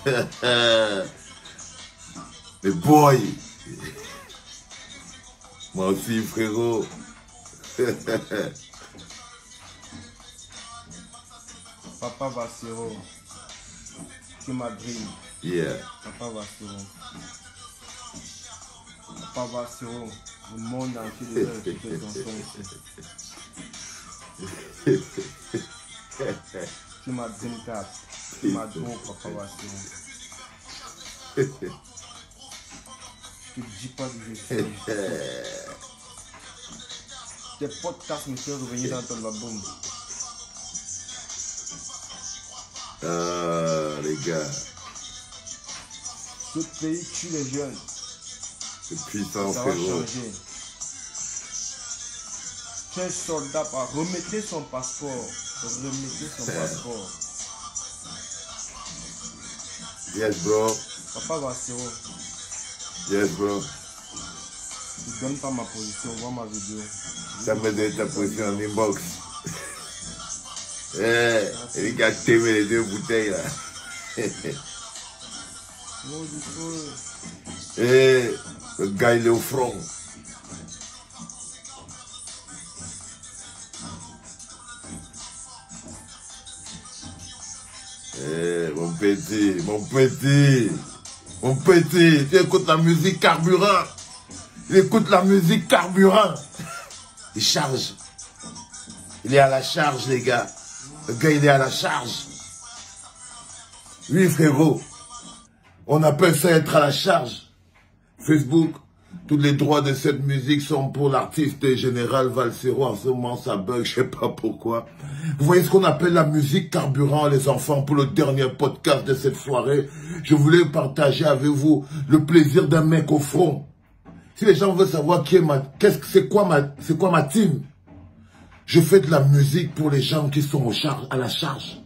Mais boy. Moi aussi, frérot. Papa Vassero. Tu m'as dream. Yeah. Papa Vassero. Papa Vassero. Le monde entier devrait écouter ton son. Tu m'as dream 4. Tu m'as dream, Papa Vassero. Tu ne dis pas que je suis. Tes podcasts me font revenir dans ton album. Ah, les gars. Ce pays tue les jeunes. C'est puissant, Ça va frérot. changer. Tu es un soldat, remettez son passeport. Remettez son passeport. Yes, bro. Papa Vassero, Yes, bro. tu ne donnes pas ma position, vois ma vidéo. Ça me donne ta position en inbox. Eh, les gars, t'aimes les deux bouteilles, là. Non, du coup, Eh, le gars, il est au front. Eh, mon petit, mon petit, mon petit, tu écoutes la musique carburant. Il écoute la musique carburant. Il charge. Il est à la charge, les gars. Le gars, il est à la charge. Oui, frérot. On appelle ça être à la charge. Facebook, tous les droits de cette musique sont pour l'artiste Général Vassero. En ce moment, ça bug, je sais pas pourquoi. Vous voyez ce qu'on appelle la musique carburant, les enfants, pour le dernier podcast de cette soirée. Je voulais partager avec vous le plaisir d'un mec au front. Si les gens veulent savoir qui est c'est quoi ma team, je fais de la musique pour les gens qui sont à la charge.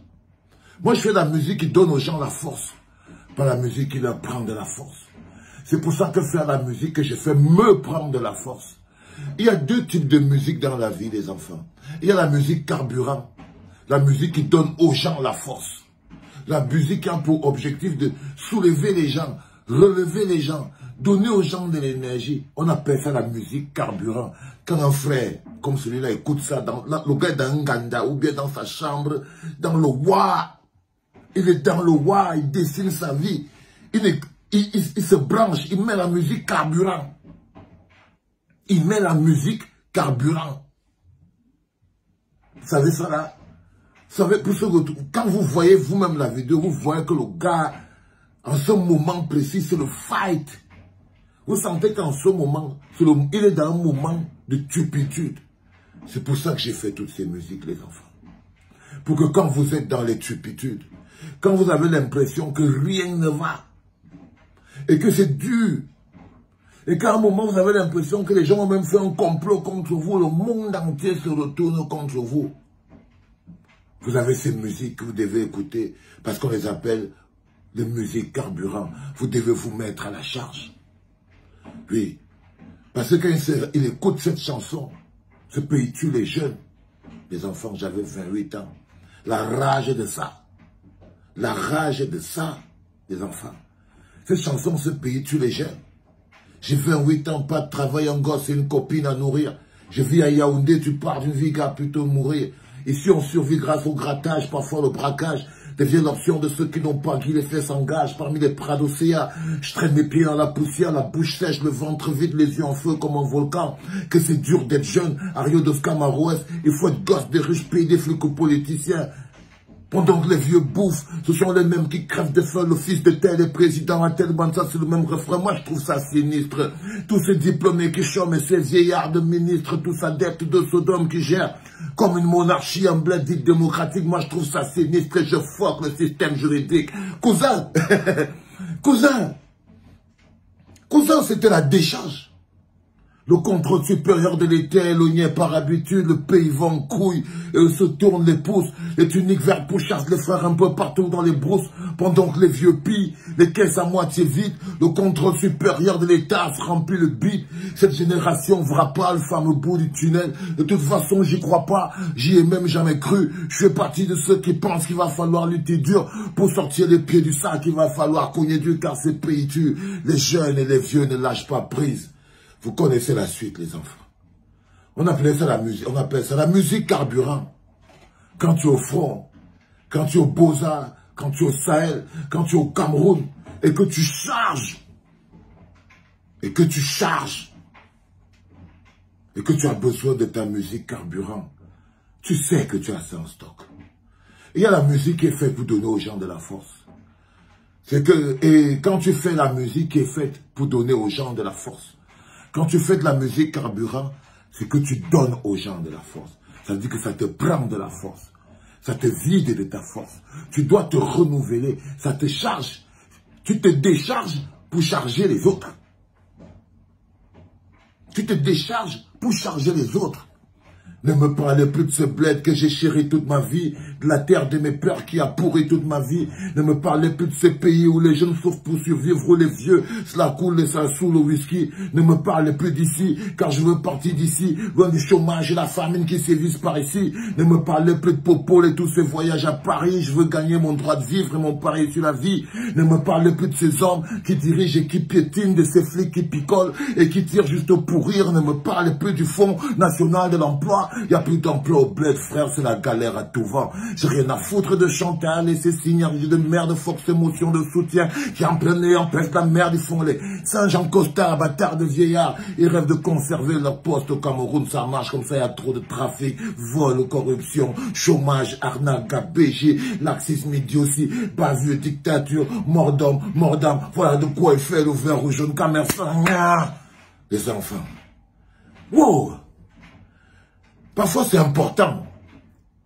Moi, je fais de la musique qui donne aux gens la force, pas la musique qui leur prend de la force. C'est pour ça que faire la musique que je fais me prend de la force. Il y a deux types de musique dans la vie des enfants. Il y a la musique carburant, la musique qui donne aux gens la force. La musique qui a pour objectif de soulever les gens, relever les gens, donner aux gens de l'énergie. On appelle ça la musique carburant. Quand un frère comme celui-là écoute ça, le gars est dans un ganda ou bien dans sa chambre, dans le wa, il est dans le wa, il dessine sa vie, il se branche, il met la musique carburant. Il met la musique carburant. Vous savez ça là? Vous savez, pour ceux que, quand vous voyez vous-même la vidéo, vous voyez que le gars, en ce moment précis, c'est le fight. Vous sentez qu'en ce moment, il est dans un moment de tupitude. C'est pour ça que j'ai fait toutes ces musiques, les enfants. Pour que quand vous êtes dans les tupitudes, quand vous avez l'impression que rien ne va, et que c'est dur, et qu'à un moment vous avez l'impression que les gens ont même fait un complot contre vous, le monde entier se retourne contre vous. Vous avez ces musiques que vous devez écouter, parce qu'on les appelle des musiques carburant. Vous devez vous mettre à la charge. Oui, parce que quand il écoute cette chanson, ce pays tue les jeunes. Les enfants, j'avais 28 ans. La rage de ça. La rage de ça, les enfants. Cette chanson, ce pays tue les jeunes. J'ai 28 ans, pas de travail, un gosse et une copine à nourrir. Je vis à Yaoundé, tu pars d'une vie qui a plutôt mourir. Ici, on survit grâce au grattage, parfois le braquage devient l'option de ceux qui n'ont pas, qui les faits s'engagent parmi les prats d'océan. Je traîne mes pieds dans la poussière, la bouche sèche, le ventre vide, les yeux en feu comme un volcan. Que c'est dur d'être jeune, à Rio de Scamarouès, il faut être gosse des riches pays, des flics ou politiciens. Pendant que les vieux bouffent, ce sont les mêmes qui crèvent de faim, le fils de tel et président à tel bande, ça c'est le même refrain. Moi je trouve ça sinistre. Tous ces diplômés qui chôment et ces vieillards de ministres, tous adeptes de Sodome qui gèrent comme une monarchie en bled dite démocratique. Moi je trouve ça sinistre et je foque le système juridique. Cousin, cousin, c'était la décharge. Le contrôle supérieur de l'État est éloigné par habitude, le pays va en couille et se tourne les pouces. Les tuniques vertes poussent les frères un peu partout dans les brousses, pendant que les vieux pillent, les caisses à moitié vides. Le contrôle supérieur de l'État se remplit le bide. Cette génération verra pas le fameux bout du tunnel. De toute façon, j'y crois pas, j'y ai même jamais cru. Je fais partie de ceux qui pensent qu'il va falloir lutter dur pour sortir les pieds du sac. Il va falloir cogner dur car ces pays tuent. Les jeunes et les vieux ne lâchent pas prise. Vous connaissez la suite, les enfants. On appelait ça la musique. On appelle ça la musique carburant. Quand tu es au front, quand tu es au Beaux-Arts, quand tu es au Sahel, quand tu es au Cameroun, et que tu charges, et que tu as besoin de ta musique carburant, tu sais que tu as ça en stock. Il y a la musique qui est faite pour donner aux gens de la force. Et quand tu fais la musique qui est faite pour donner aux gens de la force, quand tu fais de la musique carburant, c'est que tu donnes aux gens de la force. Ça veut dire que ça te prend de la force. Ça te vide de ta force. Tu dois te renouveler. Ça te charge. Tu te décharges pour charger les autres. Tu te décharges pour charger les autres. Ne me parlez plus de ce bled que j'ai chéri toute ma vie, de la terre de mes peurs qui a pourri toute ma vie. Ne me parlez plus de ces pays où les jeunes souffrent pour survivre, où les vieux, cela coule et ça saoule le whisky. Ne me parlez plus d'ici, car je veux partir d'ici, loin du chômage et la famine qui sévissent par ici. Ne me parlez plus de Popol et tous ces voyages à Paris. Je veux gagner mon droit de vivre et mon pari sur la vie. Ne me parlez plus de ces hommes qui dirigent et qui piétinent, de ces flics qui picolent et qui tirent juste pour rire. Ne me parlez plus du Fonds national de l'emploi. Il n'y a plus d'emploi au bled, frère, c'est la galère à tout vent. J'ai rien à foutre de Chantal et ces synergies de merde, force, émotion, de soutien, qui en plein nez empêchent la merde, ils font les Saint-Jean Costa, bâtards de vieillards. Ils rêvent de conserver leur poste au Cameroun, ça marche comme ça, il y a trop de trafic, vol, corruption, chômage, arnaque, gabégie, laxisme, idiotie, bavure, dictature, mort d'homme, voilà de quoi il fait le vert ou jaune, commerçant, les enfants. Wow! Parfois, c'est important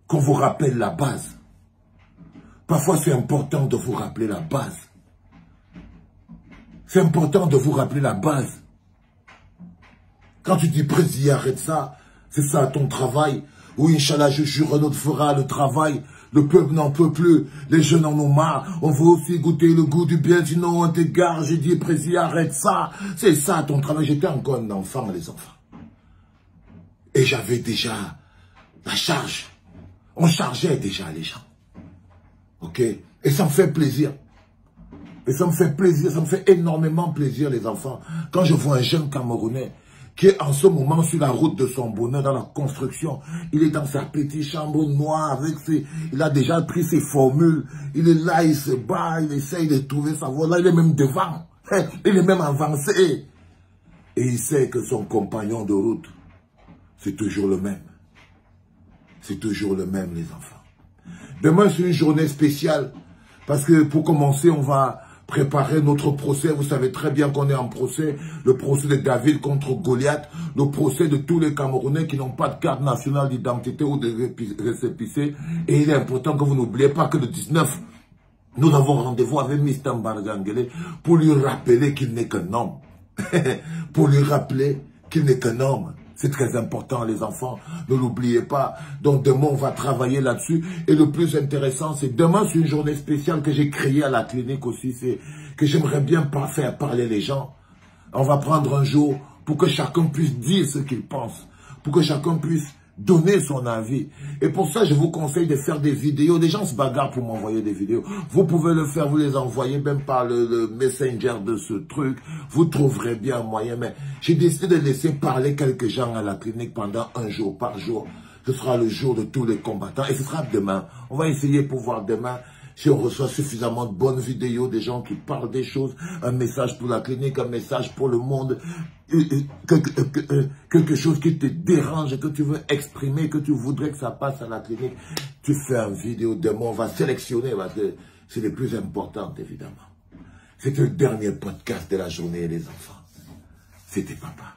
qu'on vous rappelle la base. Parfois, c'est important de vous rappeler la base. C'est important de vous rappeler la base. Quand tu dis, Président, arrête ça, c'est ça ton travail. Oui, Inch'Allah, je jure, un autre fera le travail. Le peuple n'en peut plus. Les jeunes en ont marre. On veut aussi goûter le goût du bien. Sinon, on t'égare. J'ai dit, Président, arrête ça. C'est ça ton travail. J'étais encore un enfant, les enfants. Et j'avais déjà la charge. On chargeait déjà les gens. Ok? Et ça me fait plaisir. Et ça me fait plaisir, ça me fait énormément plaisir, les enfants. Quand je vois un jeune Camerounais qui est en ce moment sur la route de son bonheur, dans la construction. Il est dans sa petite chambre noire avec ses... Il a déjà pris ses formules. Il est là, il se bat, il essaye de trouver sa voie. Là, il est même devant. Il est même avancé. Et il sait que son compagnon de route, c'est toujours le même. C'est toujours le même, les enfants. Demain, c'est une journée spéciale. Parce que pour commencer, on va préparer notre procès. Vous savez très bien qu'on est en procès. Le procès de David contre Goliath. Le procès de tous les Camerounais qui n'ont pas de carte nationale d'identité ou de récépissé. Et il est important que vous n'oubliez pas que le 19, nous avons rendez-vous avec Mr. Mbargangele pour lui rappeler qu'il n'est qu'un homme. Pour lui rappeler qu'il n'est qu'un homme. C'est très important, les enfants, ne l'oubliez pas. Donc demain, on va travailler là-dessus. Et le plus intéressant, c'est demain, c'est une journée spéciale que j'ai créée à la clinique aussi. C'est que j'aimerais bien faire parler les gens. On va prendre un jour pour que chacun puisse dire ce qu'il pense. Pour que chacun puisse donner son avis. Et pour ça, je vous conseille de faire des vidéos. Des gens se bagarrent pour m'envoyer des vidéos. Vous pouvez le faire, vous les envoyez même par le messenger de ce truc. Vous trouverez bien un moyen. Mais j'ai décidé de laisser parler quelques gens à la clinique pendant un jour par jour. Ce sera le jour de tous les combattants. Et ce sera demain. On va essayer pour voir demain si on reçoit suffisamment de bonnes vidéos, des gens qui parlent des choses, un message pour la clinique, un message pour le monde, quelque chose qui te dérange, que tu veux exprimer, que tu voudrais que ça passe à la clinique, tu fais une vidéo demain, on va sélectionner parce que c'est les plus importantes évidemment. C'était le dernier podcast de la journée les enfants. C'était papa.